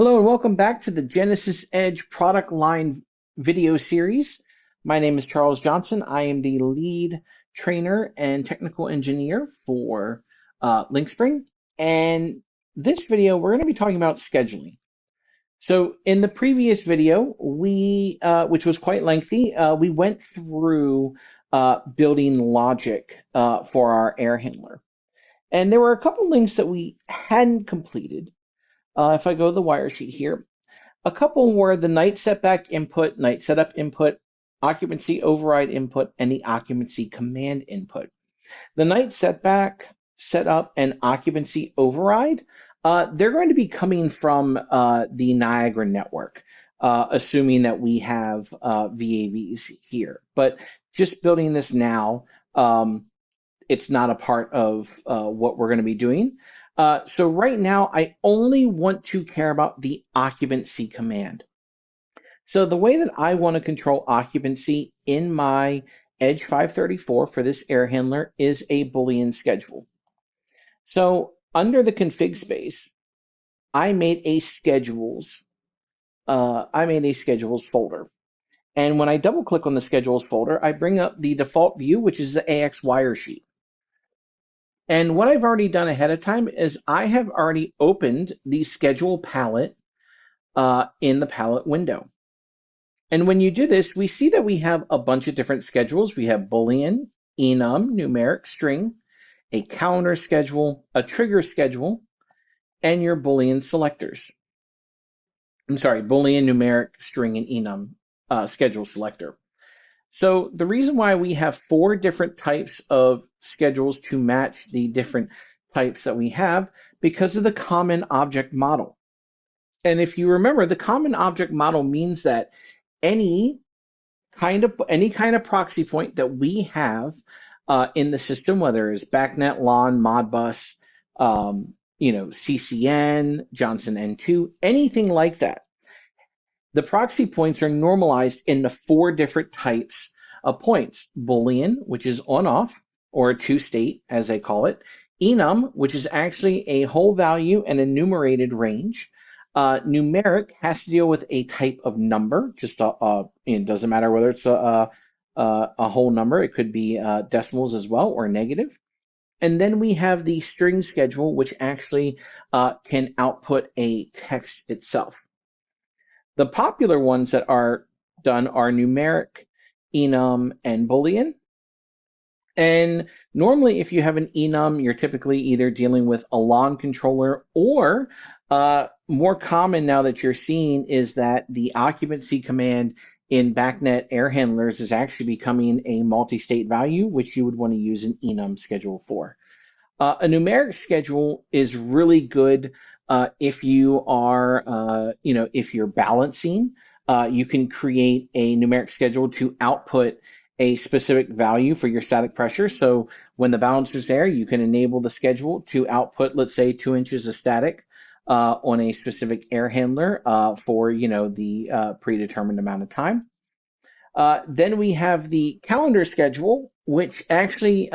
Hello and welcome back to the Genesis Edge product line video series. My name is Charles Johnson. I am the lead trainer and technical engineer for Lynxspring. And this video, we're going to be talking about scheduling. So in the previous video, which was quite lengthy, we went through building logic for our air handler. And there were a couple links that we hadn't completed. If I go to the wire sheet here, a couple were the night setback input, night setup input, occupancy override input, and the occupancy command input. The night setback, setup, and occupancy override, they're going to be coming from the Niagara network, assuming that we have VAVs here. But just building this now, it's not a part of what we're going to be doing. So right now, I only want to care about the occupancy command. So the way that I want to control occupancy in my Edge 534 for this air handler is a Boolean schedule. So under the config space, I made a schedules. Folder. And when I double click on the schedules folder, I bring up the default view, which is the AX wire sheet. And what I've already done ahead of time is I have already opened the schedule palette in the palette window. And when you do this, we see that we have a bunch of different schedules. We have Boolean, enum, numeric, string, a calendar schedule, a trigger schedule, and your Boolean selectors. I'm sorry, Boolean, numeric, string, and enum schedule selector. So the reason why we have 4 different types of schedules to match the different types that we have because of the common object model. And if you remember, the common object model means that any kind of proxy point that we have in the system, whether it's BACnet, LAN, Modbus, CCN, Johnson N2, anything like that, the proxy points are normalized into 4 different types of points. Boolean, which is on-off, or a two-state, as they call it. Enum, which is actually a whole value and enumerated range. Numeric has to deal with a type of number. It doesn't matter whether it's a whole number. It could be decimals as well, or negative. And then we have the string schedule, which actually can output a text itself. The popular ones that are done are numeric, enum, and Boolean. And normally, if you have an enum, you're typically either dealing with a LAN controller, or more common now that you're seeing is that the occupancy command in BACnet air handlers is actually becoming a multi-state value, which you would want to use an enum schedule for. A numeric schedule is really good if you are, if you're balancing. You can create a numeric schedule to output a specific value for your static pressure. So when the balance is there, you can enable the schedule to output, let's say, 2 inches of static on a specific air handler for the predetermined amount of time. Then we have the calendar schedule, which actually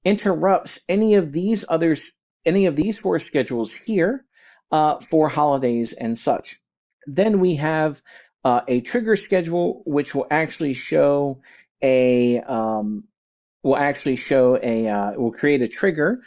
interrupts any of these 4 schedules here for holidays and such. Then we have a trigger schedule, which will actually show will create a trigger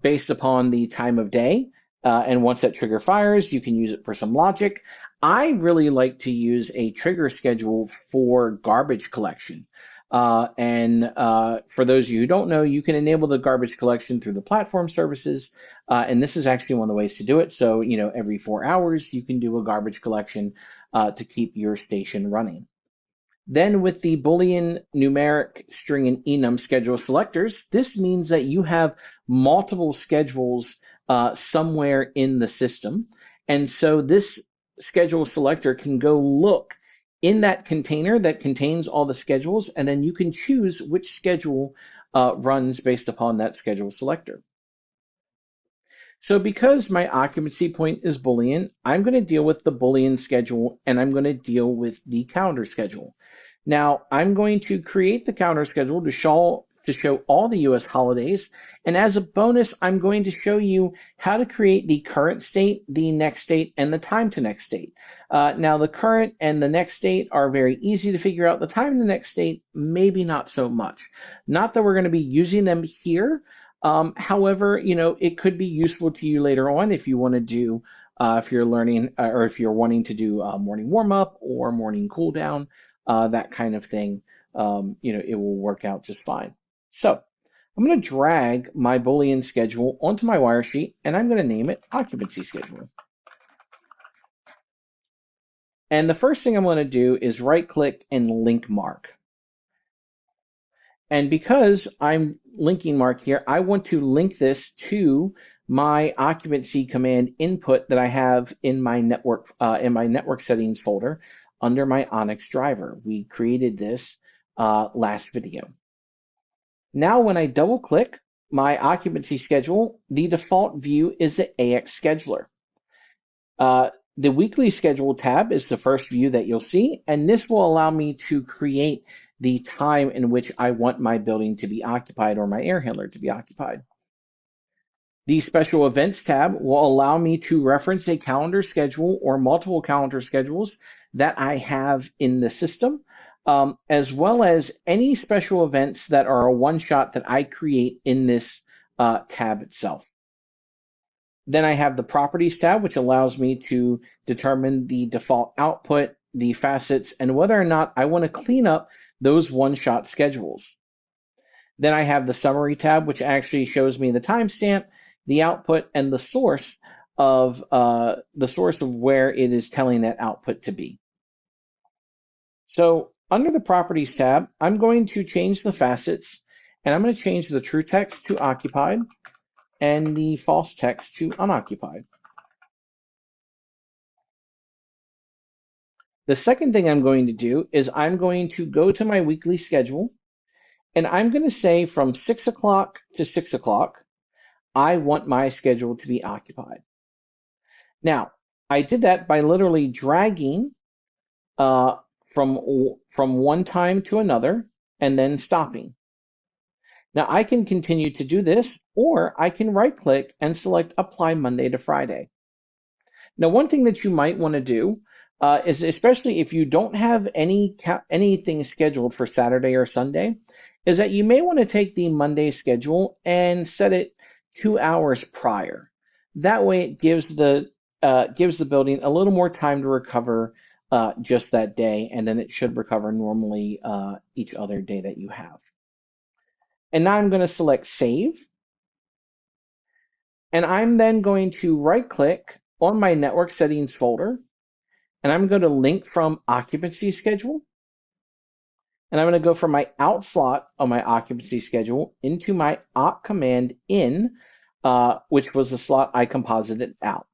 based upon the time of day. And once that trigger fires, you can use it for some logic. I really like to use a trigger schedule for garbage collection. For those of you who don't know, you can enable the garbage collection through the platform services. And this is actually one of the ways to do it. So, every 4 hours, you can do a garbage collection to keep your station running. Then with the Boolean, numeric, string, and enum schedule selectors, this means that you have multiple schedules somewhere in the system. And so this schedule selector can go look in that container that contains all the schedules, and then you can choose which schedule runs based upon that schedule selector. So because my occupancy point is Boolean, I'm going to deal with the Boolean schedule, and I'm going to deal with the calendar schedule. Now, I'm going to create the calendar schedule to to show all the US holidays. And as a bonus, I'm going to show you how to create the current state, the next date, and the time to next date. Now, the current and the next date are very easy to figure out. The time to the next date, maybe not so much. Not that we're going to be using them here. However, it could be useful to you later on if you want to do, if you're learning or if you're wanting to do a morning warm up or morning cool down, that kind of thing. It will work out just fine. So I'm going to drag my Boolean schedule onto my wire sheet, and I'm going to name it occupancy schedule. And the first thing I'm going to do is right click and link mark. And because I'm linking mark here, I want to link this to my occupancy command input that I have in my network settings folder under my Onyx driver. We created this last video. Now, when I double click my occupancy schedule, the default view is the AX scheduler. The weekly schedule tab is the first view that you'll see, and this will allow me to create the time in which I want my building to be occupied or my air handler to be occupied. The special events tab will allow me to reference a calendar schedule or multiple calendar schedules that I have in the system, as well as any special events that are a one-shot that I create in this tab itself. Then I have the properties tab, which allows me to determine the default output, the facets, and whether or not I want to clean up those one-shot schedules. Then I have the summary tab, which actually shows me the timestamp, the output, and the source of where it is telling that output to be. So under the properties tab, I'm going to change the facets, and I'm going to change the true text to occupied and the false text to unoccupied. The second thing I'm going to do is I'm going to go to my weekly schedule, and I'm going to say from 6 o'clock to 6 o'clock, I want my schedule to be occupied. Now, I did that by literally dragging from one time to another and then stopping. Now, I can continue to do this, or I can right-click and select Apply Monday to Friday. Now, one thing that you might want to do is, especially if you don't have anything scheduled for Saturday or Sunday, is that you may want to take the Monday schedule and set it 2 hours prior. That way, it gives the building a little more time to recover just that day, and then it should recover normally each other day that you have. And now I'm going to select Save, and I'm then going to right-click on my network settings folder, and I'm going to link from occupancy schedule, and I'm going to go from my out slot of my occupancy schedule into my op command in, which was the slot I composited out.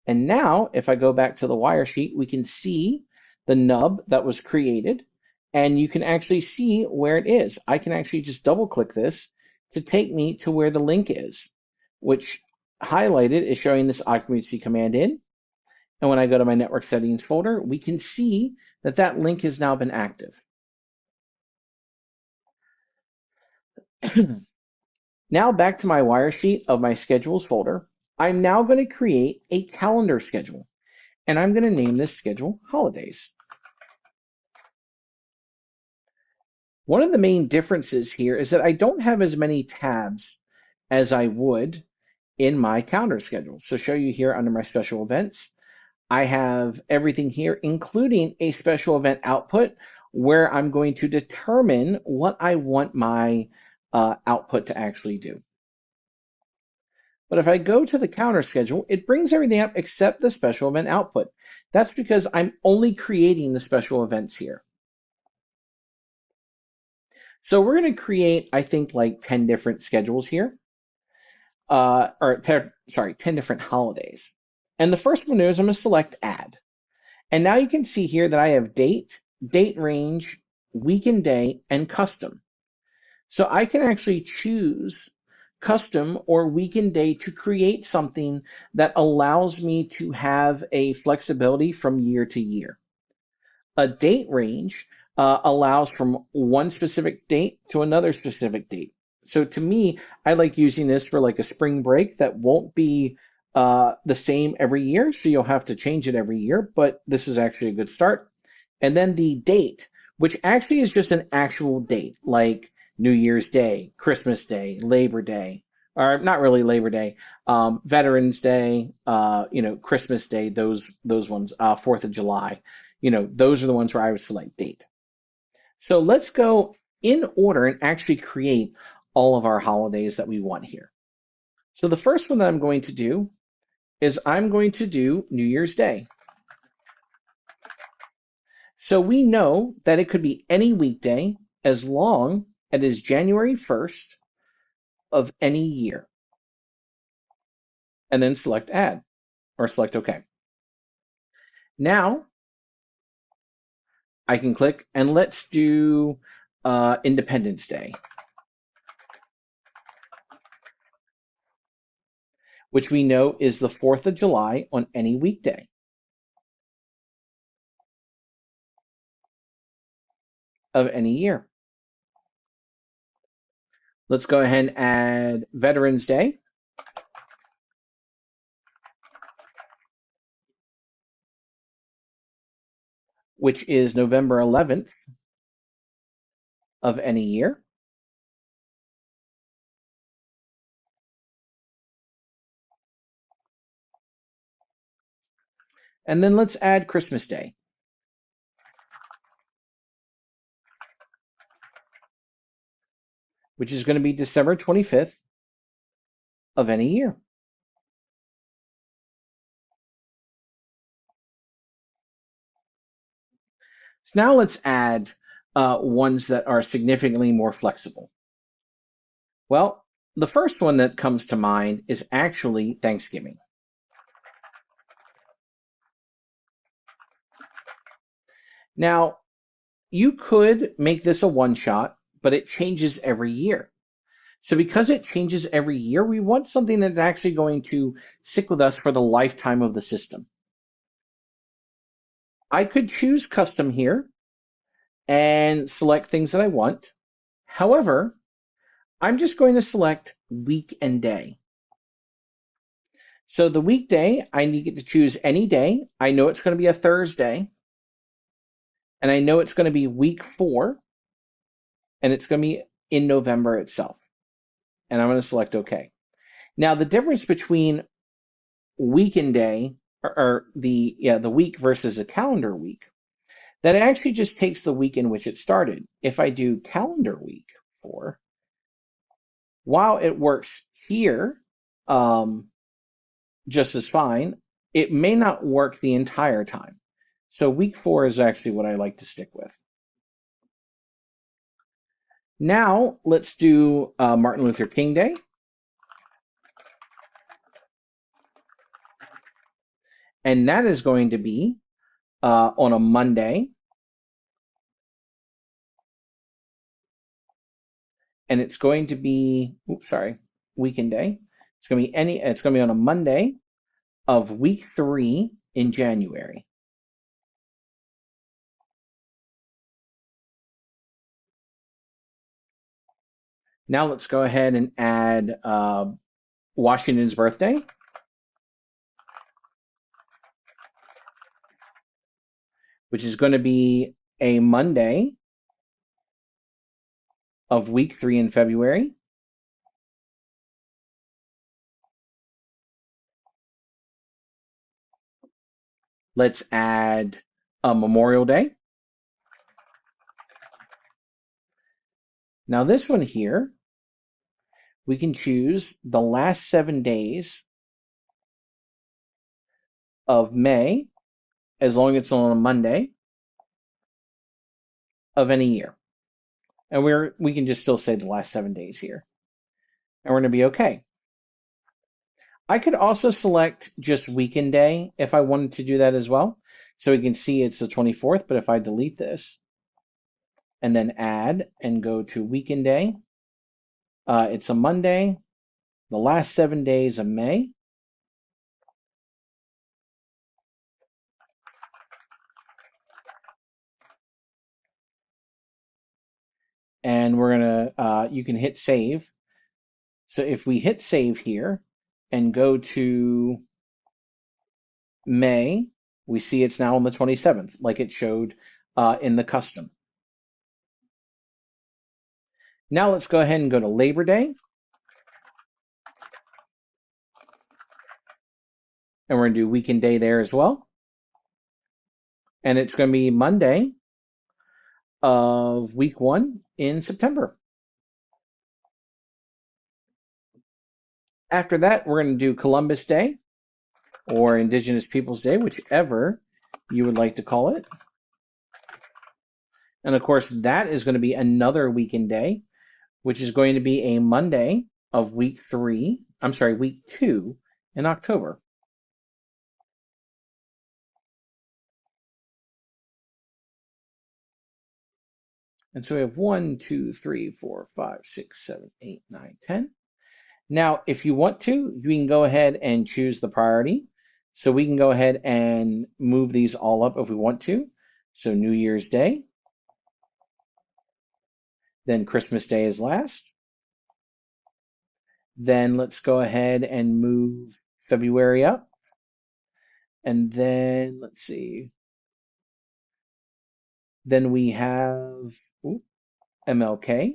And now, if I go back to the wire sheet, we can see the nub that was created, and you can actually see where it is. I can actually just double click this to take me to where the link is, which highlighted is showing this occupancy command in. And when I go to my network settings folder, we can see that that link has now been active. Now back to my wire sheet of my schedules folder. I'm now going to create a calendar schedule, and I'm going to name this schedule Holidays. One of the main differences here is that I don't have as many tabs as I would in my calendar schedule. So show you here under my special events, I have everything here, including a special event output where I'm going to determine what I want my output to actually do. But if I go to the calendar schedule, it brings everything up except the special event output. That's because I'm only creating the special events here. So we're going to create, I think, like 10 different schedules here, 10 different holidays. And the first one is I'm going to select Add. And now you can see here that I have date, date range, week and day, and custom. So I can actually choose custom or week and day to create something that allows me to have a flexibility from year to year. A date range allows from one specific date to another specific date. So to me, I like using this for like a spring break that won't be the same every year. So you'll have to change it every year, but this is actually a good start. And then the date, which actually is just an actual date, like New Year's Day, Christmas Day, Labor Day, or not really Labor Day, Veterans Day, Christmas Day, those ones, 4th of July, those are the ones where I would select date. So let's go in order and actually create all of our holidays that we want here. So the first one that I'm going to do is I'm going to do New Year's Day. So we know that it could be any weekday as long as it is January 1st of any year. And then select Add or select OK. Now I can click and let's do Independence Day, which we know is the 4th of July on any weekday of any year. Let's go ahead and add Veterans Day, which is November 11th of any year. And then let's add Christmas Day, which is going to be December 25th of any year. So now let's add ones that are significantly more flexible. Well, the first one that comes to mind is actually Thanksgiving. Now, you could make this a one shot, but it changes every year. So because it changes every year, we want something that's actually going to stick with us for the lifetime of the system. I could choose custom here and select things that I want. However, I'm just going to select week and day. So the weekday, I need to choose any day. I know it's going to be a Thursday, and I know it's going to be week 4, and it's going to be in November itself. And I'm going to select OK. Now the difference between week and day, or the week versus a calendar week, that it actually just takes the week in which it started. If I do calendar week 4, while it works here just as fine, it may not work the entire time. So week 4 is actually what I like to stick with. Now let's do Martin Luther King Day. And that is going to be on a Monday. And it's going to be, weekend day. It's going to be on a Monday of week 3 in January. Now let's go ahead and add Washington's birthday, which is going to be a Monday of week 3 in February. Let's add a Memorial Day. Now this one here, we can choose the last 7 days of May, as long as it's on a Monday of any year. And we can just still say the last 7 days here. And we're going to be okay. I could also select just weekend day if I wanted to do that as well. So we can see it's the 24th, but if I delete this and then add and go to weekend day, it's a Monday, the last 7 days of May. and we're gonna you can hit save. So if we hit save here and go to May, we see it's now on the 27th, like it showed in the custom. Now let's go ahead and go to Labor Day, and we're gonna do week and day there as well. And it's gonna be Monday of week 1 in September. After that, we're going to do Columbus Day or Indigenous Peoples Day, whichever you would like to call it. And of course, that is going to be another weekend day, which is going to be a Monday of week 2 in October. And so we have 1, 2, 3, 4, 5, 6, 7, 8, 9, 10. Now, if you want to, you can go ahead and choose the priority. So we can go ahead and move these all up if we want to. So New Year's Day, then Christmas Day is last. Then let's go ahead and move February up. And then let's see. Then we have MLK.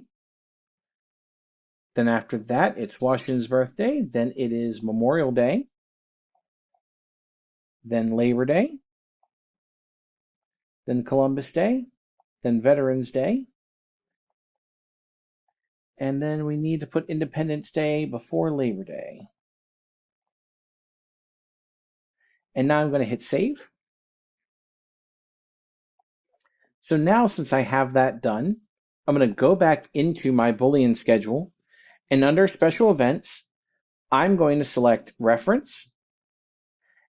Then after that, it's Washington's birthday. Then it is Memorial Day. Then Labor Day. Then Columbus Day. Then Veterans Day. And then we need to put Independence Day before Labor Day. And now I'm going to hit save. So now, since I have that done, I'm going to go back into my Boolean schedule, and under special events, I'm going to select reference.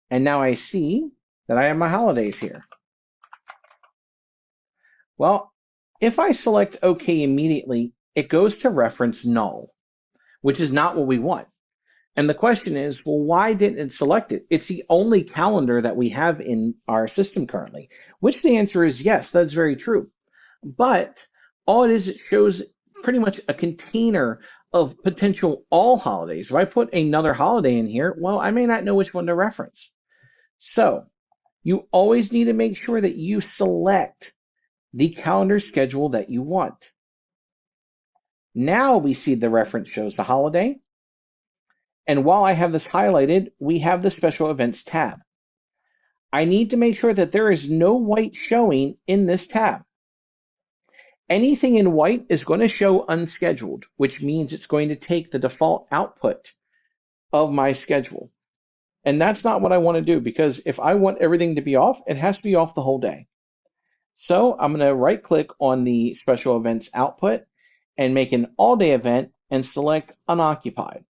And now I see that I have my holidays here. Well, if I select OK immediately, it goes to reference null, which is not what we want. And the question is, well, why didn't it select it? It's the only calendar that we have in our system currently, which the answer is yes, that's very true. But all it is, it shows pretty much a container of potential all holidays. If I put another holiday in here, well, I may not know which one to reference. So you always need to make sure that you select the calendar schedule that you want. Now we see the reference shows the holiday. And while I have this highlighted, we have the special events tab. I need to make sure that there is no white showing in this tab. Anything in white is going to show unscheduled, which means it's going to take the default output of my schedule. And that's not what I want to do, because if I want everything to be off, it has to be off the whole day. So I'm going to right click on the special events output and make an all day event and select unoccupied.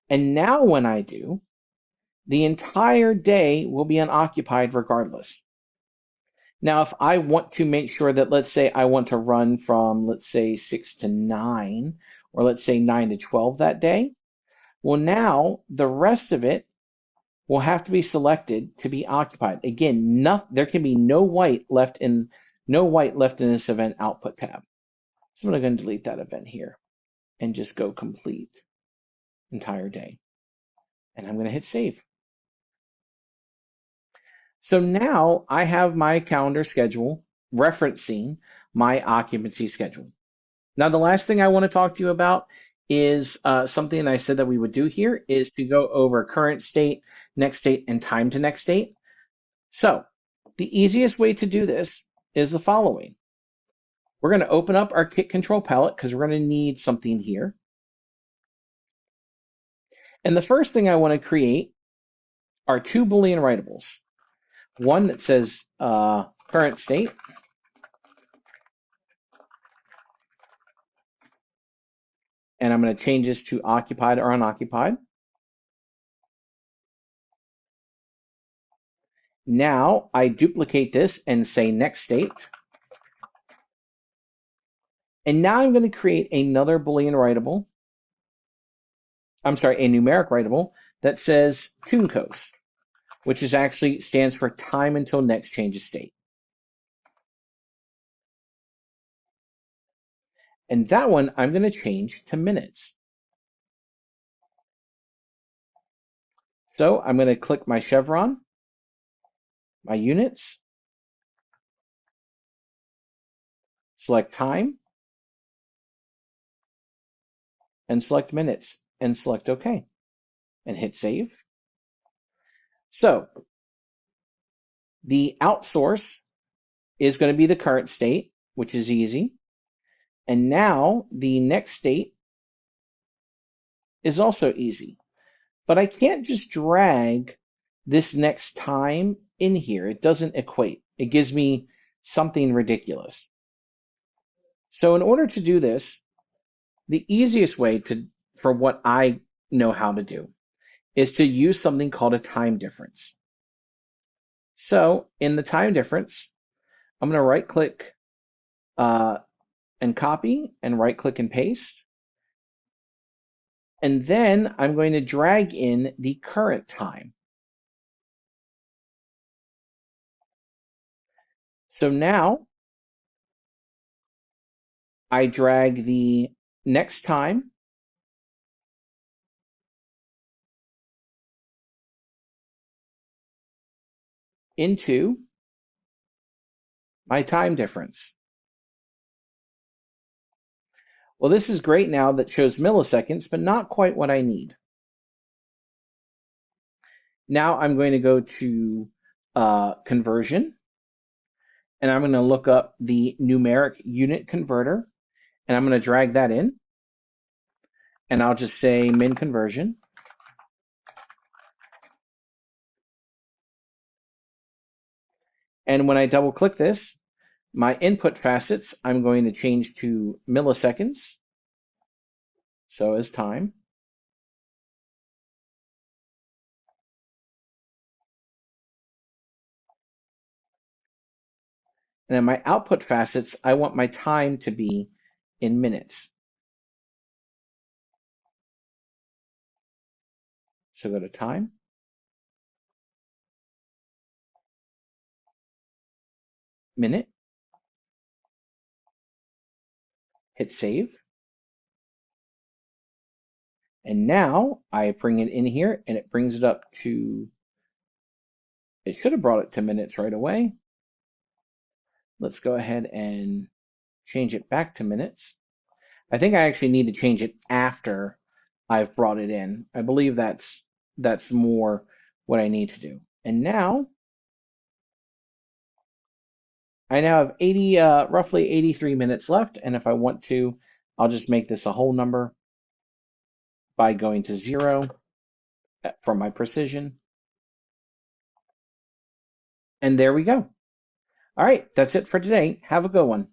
And now when I do, the entire day will be unoccupied regardless. Now, if I want to make sure that, let's say I want to run from, let's say 6 to 9, or let's say 9 to 12 that day, well, now the rest of it will have to be selected to be occupied. Again, there can be no white left in this event output tab. So I'm going to delete that event here and just go complete entire day. And I'm going to hit save. So now I have my calendar schedule referencing my occupancy schedule. Now, the last thing I want to talk to you about is something I said that we would do here is to go over current state, next state, and time to next state. So the easiest way to do this is the following. We're going to open up our kit control palette because we're going to need something here. And the first thing I want to create are two Boolean writables. One that says current state, and I'm going to change this to occupied or unoccupied. Now I duplicate this and say next state. And now I'm going to create another Boolean writable. I'm sorry, a numeric writable that says TuneCoast, which is actually stands for time until next change of state. And that one I'm going to change to minutes. So I'm going to click my chevron, my units, select time, and select minutes, and select OK, and hit save. So the outsource is going to be the current state, which is easy. And now the next state is also easy. But I can't just drag this next time in here. It doesn't equate. It gives me something ridiculous. So in order to do this, the easiest way for what I know how to do is to use something called a time difference. So in the time difference, I'm going to right click and copy and right click and paste. And then I'm going to drag in the current time. So now I drag the next time into my time difference. Well, this is great now that shows milliseconds, but not quite what I need. Now I'm going to go to conversion, and I'm going to look up the numeric unit converter, and I'm going to drag that in, and I'll just say min conversion. And when I double click this, my input facets, I'm going to change to milliseconds. So as time. And then my output facets, I want my time to be in minutes. So go to time, minute, hit save. And now I bring it in here and it brings it up to, it should have brought it to minutes right away. Let's go ahead and change it back to minutes. I think I actually need to change it after I've brought it in. I believe that's more what I need to do. And now I now have roughly 83 minutes left. And if I want to, I'll just make this a whole number by going to 0 for my precision. And there we go. All right, that's it for today. Have a good one.